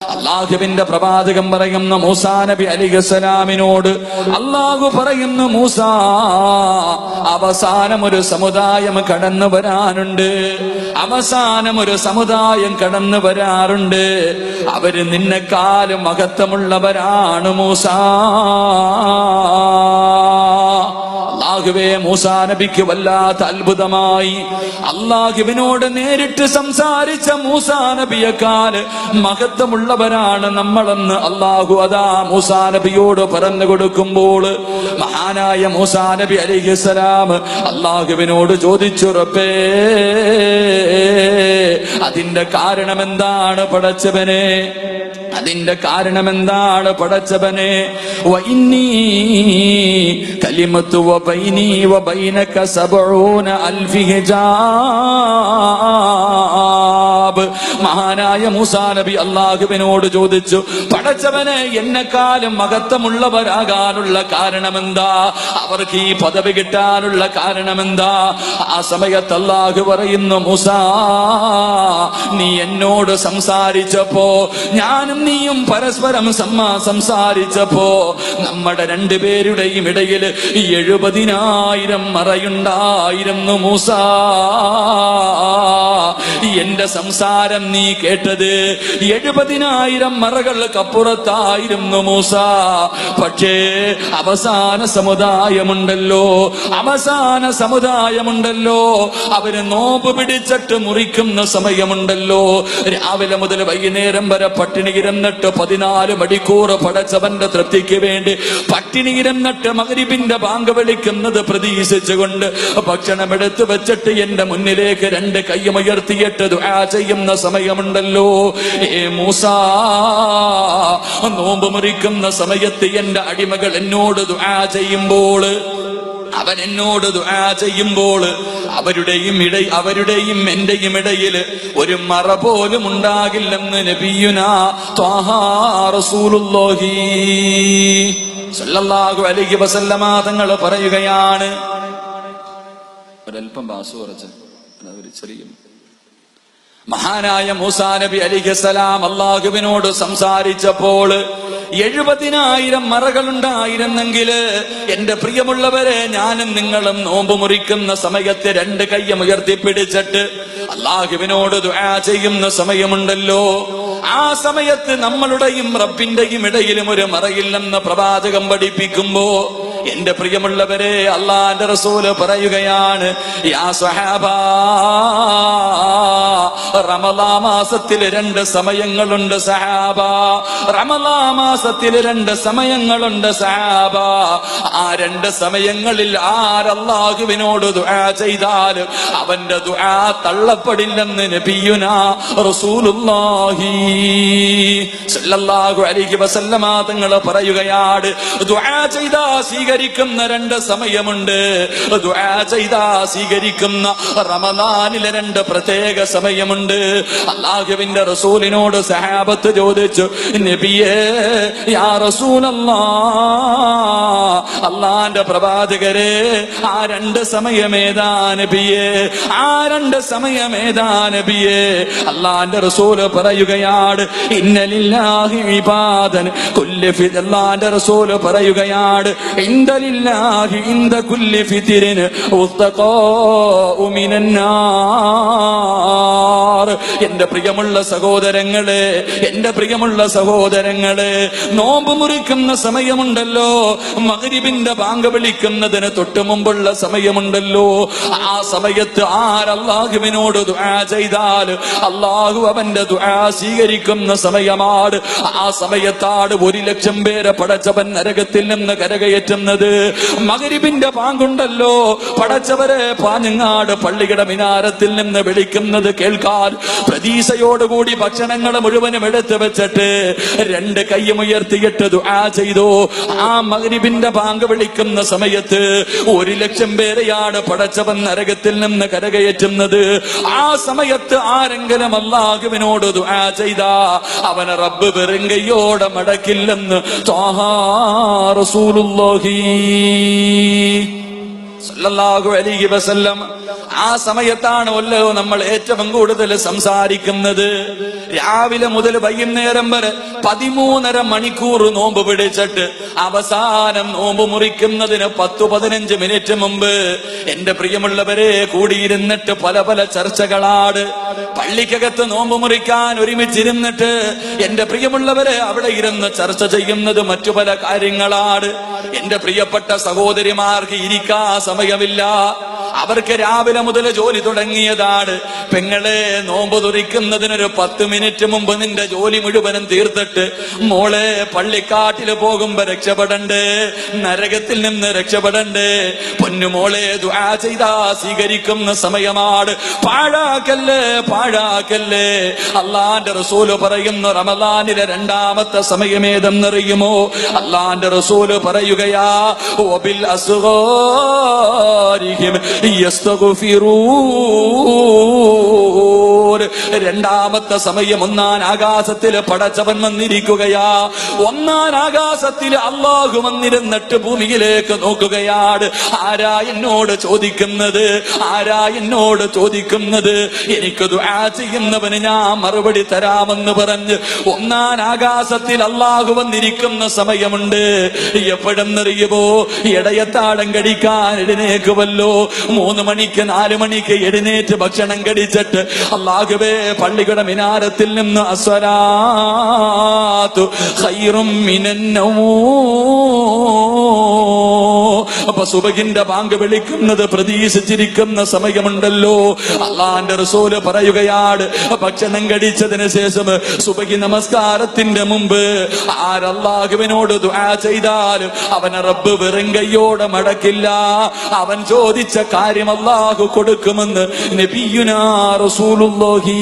അള്ളാഹുവിന്റെ പ്രവാചകൻ പറയുന്ന മൂസാ നബി അലൈഹിസ്സലാമിനോട് അള്ളാഹു പറയുന്നു, മൂസാ, അവസാനം ഒരു സമുദായം കടന്നു വരാനുണ്ട്. അവസാനം ഒരു സമുദായം കടന്നു വരാറുണ്ട്. അവര് നിന്നെക്കാളും മഹത്വമുള്ളവരാണ് മൂസാ. അല്ലാഹുവേ, മൂസാ നബിക്ക് വല്ലാത്ത അത്ഭുതമായി. അല്ലാഹുവിനോട് നേരിട്ട് സംസാരിച്ച മൂസാ നബിയേക്കാൾ മഹത്വമുള്ളവരാണ് നമ്മളെന്ന് അല്ലാഹു അതാ മൂസാ നബിയോട് പറഞ്ഞു കൊടുക്കുമ്പോൾ മഹാനായ മൂസാ നബി അലൈഹിസ്സലാം അല്ലാഹുവിനോട് ചോദിച്ചു, റബ്ബേ, അതിന്റെ കാരണം എന്താണ് പടച്ചവനെ? അതിന്റെ കാരണം എന്താണ് പടച്ചവനെ? വഇന്നീ കലിമത്തു വബൈനി വബൈനക സബഊന അൽഫി ഹിജാബ്. മഹാനായ മൂസാ നബി അല്ലാഹുവിനോട് ചോദിച്ചു, പടച്ചവനെ, എന്നെക്കാളും മഹത്വമുള്ളവരാകാനുള്ള കാരണമെന്താ? അവർക്ക് ഈ പദവി കിട്ടാനുള്ള കാരണമെന്താ? ആ സമയത്ത് അല്ലാഹു പറയുന്നു, മൂസാ, നീ എന്നോട് സംസാരിച്ചപ്പോ, ഞാനും നീയും പരസ്പരം സംസാരിച്ചപ്പോ നമ്മുടെ രണ്ടുപേരുടെയും ഇടയിൽ 70,000 മറയുണ്ടായിരുന്നു മൂസാ. എന്റെ സംസാരം നീ കേട്ടത് 70,000 മറകൾക്കപ്പുറത്തായിരുന്നു മൂസാ. പക്ഷേ അവസാന സമുദായമുണ്ടല്ലോ, അവര് നോമ്പ് പിടിച്ചിട്ട് മുറിക്കുന്ന സമയമുണ്ടല്ലോ, രാവിലെ മുതൽ വൈകുന്നേരം വരെ പട്ടിണിയിരുന്നിട്ട് 14 മണിക്കൂർ പടച്ചവന്റെ തൃപ്തിക്ക് വേണ്ടി പട്ടിണിയിരുന്നിട്ട് മഗ്രിബിന്റെ ബാങ്ക് വിളിക്കുന്നത് പ്രതീക്ഷിച്ചുകൊണ്ട് ഭക്ഷണം എടുത്തു വെച്ചിട്ട് എന്റെ മുന്നിലേക്ക് 2 കൈയുയർത്തിയിട്ട് ദുആ ചെയ്യുന്ന സമയമുണ്ടല്ലോ. മൂസാ, നോമ്പ് മുറിക്കുന്ന സമയത്ത് എന്റെ അടിമകൾ എന്നോട് ദുആ ചെയ്യുമ്പോൾ, അവൻ എന്നോട് ദുആ ചെയ്യുമ്പോൾ അവരുടെയും എന്റെയും ഇടയിൽ ഒരു മറ പോലും ഉണ്ടാകില്ലെന്ന് നബിയുനാ ത്വാഹാ റസൂലുള്ളാഹി സ്വല്ലല്ലാഹു അലൈഹി വസല്ലമ തങ്ങൾ പറയുകയാണ്. ഒരൽപ്പം ബാസു കുറച്ച് ഒരു ചെറിയ മഹാനായ മൂസാ നബി അലൈഹിസ്സലാം അല്ലാഹുവിനോട് സംസാരിച്ചപ്പോൾ 70,000 മറകളുണ്ടായിരുന്നെങ്കിൽ, എന്റെ പ്രിയമുള്ളവരെ, ഞാനും നിങ്ങളും നോമ്പ് മുറിക്കുന്ന സമയത്ത് 2 കൈയും ഉയർത്തിപ്പിടിച്ചിട്ട് അല്ലാഹുവിനോട് ദുആ ചെയ്യുന്ന സമയമുണ്ടല്ലോ, ആ സമയത്ത് നമ്മളുടെയും റബ്ബിന്റെയും ഇടയിലും ഒരു മറയില്ലെന്ന് പ്രവാചകം പഠിപ്പിക്കുമ്പോ, എന്റെ പ്രിയമുള്ളവരെ, അല്ലാഹുവിന്റെ റസൂല് പറയുകയാണ്, യാ സ്വഹാബാ, റമളാൻ മാസത്തിൽ 2 സമയങ്ങളുണ്ട് സഹാബ. റമളാൻ മാസത്തിൽ 2 സമയങ്ങളുണ്ട് സഹാബ. ആ 2 സമയങ്ങളിൽ ആരല്ലാഹുവിനോട് ദുആ ചെയ്താൽ അവന്റെ ദുആ തള്ളപ്പെടില്ലെന്ന് നബിയുനാ റസൂലുള്ളാഹി സ്വല്ലല്ലാഹു അലൈഹി വസല്ലമ തങ്ങൾ പറയുകയാണ്. ദുആ ചെയ്താ സ്വീകരിക്കുന്ന 2 സമയമുണ്ട്. ദുആ ചെയ്താ സ്വീകരിക്കുന്ന റമളാനിലെ 2 പ്രത്യേക സമയമുണ്ട്. അല്ലാഹുവിന്റെ റസൂലിനോട് സഹാബത്ത് ചോദിച്ചു, നബിയേ, യാ റസൂലല്ലാഹ്, അല്ലാഹുവിന്റെ പ്രവാചകരെ, ആ 2 സമയമേതാ നബിയേ? ആ 2 സമയമേതാ നബിയേ? അല്ലാഹുവിന്റെ റസൂല് പറയുകയാണ്, ഇന്നലില്ലാഹി ഇബാദൻ കുല്ലി ഫിത്ർ. അല്ലാഹുവിന്റെ റസൂല് പറയുകയാണ്, ഇന്നലില്ലാഹി ഇൻദ കുല്ലി ഫിത്രിൻ ഉസ്തഖാഉ മിനന്നാർ. എന്റെ പ്രിയമുള്ള സഹോദരങ്ങളെ, നോമ്പ് മുറിക്കുന്ന സമയമുണ്ടല്ലോ, മഗ്രിബിന്റെ ബാങ്ക് വിളിക്കുന്നതിന് തൊട്ട് മുമ്പുള്ള സമയമുണ്ടല്ലോ, ആ സമയത്ത് ആരല്ലാഹുവിനോട് ദുആ ചെയ്താൽ അല്ലാഹു അവന്റെ ദുആ സ്വീകരിക്കുന്ന സമയമാണ്. ആ സമയത്താണ് 1,00,000 പേരെ പടച്ചവൻ നരകത്തിൽ നിന്ന് കരകയറ്റുന്നത്. മഗ്രിബിന്റെ ബാങ്കുണ്ടല്ലോ, പടച്ചവരെ പാഞ്ഞങ്ങാട് പള്ളിയുടെ മിനാരത്തിൽ നിന്ന് വിളിക്കുന്നത് കേൾക്കാൻ പ്രതീക്ഷയോടുകൂടി ഭക്ഷണങ്ങൾ മുഴുവനും എടുത്തു വെച്ചിട്ട് 2 കൈയും ഉയർത്തിയിട്ട് ദുആ ചെയ്തു. ആ മഗ്രിബിന്റെ ബാങ്ക് വിളിക്കുന്ന സമയത്ത് 1,00,000 പേരെയാണ് പടച്ചവൻ നരകത്തിൽ നിന്ന് കരകയറ്റുന്നത്. ആ സമയത്ത് ആരെങ്കിലും അല്ലാഹുവിനോട് ദുആ ചെയ്താ അവനെ റബ്ബ് വെറുങ്കയോടെ മടക്കില്ലെന്ന് ത്വാഹാ റസൂലുള്ളാഹി സല്ലല്ലാഹു അലൈഹി വസല്ലം. ആ സമയത്താണ് വല്ലോ നമ്മൾ ഏറ്റവും കൂടുതൽ സംസാരിക്കുന്നത്. രാവിലെ മുതൽ വൈകുന്നേരം വരെ 13.5 മണിക്കൂർ നോമ്പ് പിടിച്ചിട്ട് അവസാനം നോമ്പ് മുറിക്കുന്നതിന് 10-15 മിനിറ്റ് മുമ്പ് എന്റെ പ്രിയമുള്ളവരെ കൂടിയിരുന്നിട്ട് പല പല ചർച്ചകളാണ്. പള്ളിക്കകത്ത് നോമ്പ് മുറിക്കാൻ ഒരുമിച്ചിരുന്നിട്ട് എന്റെ പ്രിയമുള്ളവരെ അവിടെ ഇരുന്ന് ചർച്ച ചെയ്യുന്നത് മറ്റു പല കാര്യങ്ങളാണ്. എന്റെ പ്രിയപ്പെട്ട സഹോദരിമാർക്ക് ഇരിക്കാൻ സമയമില്ല. അവർക്ക് രാവിലെ മുതൽ ജോലി തുടങ്ങിയതാണ്. പെങ്ങളെ, നോമ്പ് തുറിക്കുന്നതിനൊരു 10 മിനിറ്റ് മുമ്പ് നിന്റെ ജോലി മുഴുവനും തീർത്തിട്ട് മോളെ പള്ളിക്കാട്ടിൽ പോകുമ്പോ രക്ഷപ്പെടണ്ടേ, നരകത്തിൽ നിന്ന് രക്ഷപ്പെടണ്ടേ. പൊന്നുമോളെ, ദുആ ചെയ്താ സ്വീകരിക്കുന്ന സമയമാണ്. പാഴാക്കല്ലേ, പാഴാക്കല്ലേ. അള്ളാന്റെ റസൂല് പറയുന്നു, റമദാനിലെ 2ാമത്തെ സമയമേതെന്നറിയുമോ? അള്ളാന്റെ റസൂല് പറയുകയാ, വബിൽ അസ്ഗാരിഹിം യസ്തഗ്ഫിറൂൻ. 2ാമത്തെ സമയം 1-ാം ആകാശത്തിൽ പടച്ചവൻ വന്നിരിക്കുകയാ. 1-ാം ആകാശത്തിൽ അല്ലാഹു വന്നിരുന്നിട്ട് ഭൂമിയിലേക്ക് നോക്കുകയാണ്. ആരാ എന്നോട് ചോദിക്കുന്നത്? ആരാ എന്നോട് ചോദിക്കുന്നത്? എനിക്ക് ദുആ ചെയ്യുന്നവന് ഞാൻ മറുപടി തരാമെന്ന് പറഞ്ഞ് 1-ാം ആകാശത്തിൽ അല്ലാഹു വന്നിരിക്കുന്ന സമയമുണ്ട്. എപ്പോഴെന്നറിയുമോ? ഇടയത്താഴം കഴിക്കാൻ എഴുന്നേക്കുമല്ലോ. 3 മണിക്ക് 4 മണിക്ക് എഴുന്നേറ്റ് ഭക്ഷണം കഴിച്ചിട്ട് അല്ലാഹുവേ പള്ളിയുടെ മിനാരത്തിൽ നിന്ന് അസ്സലാത്തു ഖൈറും മിനൻ നൗം. അപ്പൊ സുബഹിന്റെ ബാങ്ക് വിളിക്കുന്നത് പ്രതീക്ഷിച്ചിരിക്കുന്ന സമയമുണ്ടല്ലോ. അള്ളാന്റെ റസൂല് പറയുകയാണ്, ഭക്ഷണം കഴിച്ചതിന് ശേഷം സുബഹി നമസ്കാരത്തിന്റെ മുമ്പ് ആരല്ലാഹുവിനോട് ദുആ ചെയ്താലും അവനെ റബ്ബ് വെറും കയ്യോടെ മടക്കില്ല. അവൻ ചോദിച്ച കാര്യം അല്ലാഹു കൊടുക്കുമെന്ന് നബിയുനാ റസൂലുള്ളാഹി.